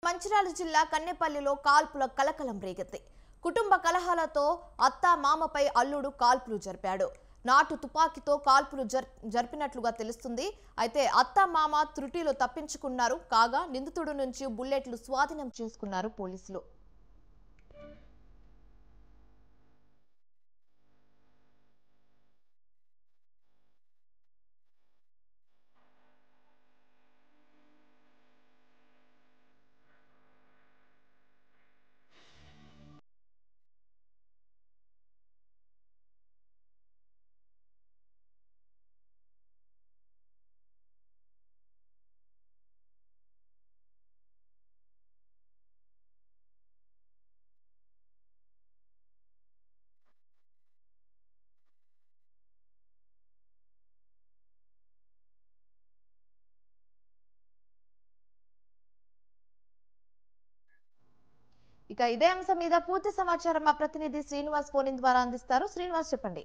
మంచిర్యాల జిల్లా కన్నెపల్లిలో కాల్పుల కలకలం రేగింది. కుటుంబ కలహాలతో అత్త మామపై అల్లుడు కాల్పులు జరిపాడు. నాటు తుపాకీతో కాల్పులు జరిపినట్లుగా తెలుస్తుంది. అయితే అత్త మామ త్రుటిలో తప్పించుకున్నారు. కాగా నిందితుడి నుంచి బుల్లెట్లు స్వాధీనం చేసుకున్నారు పోలీసులు. ఇదే అంశం మీద పూర్తి సమాచారం మా ప్రతినిధి శ్రీనివాస్ ఫోన్ ద్వారా అందిస్తారు. శ్రీనివాస్, చెప్పండి.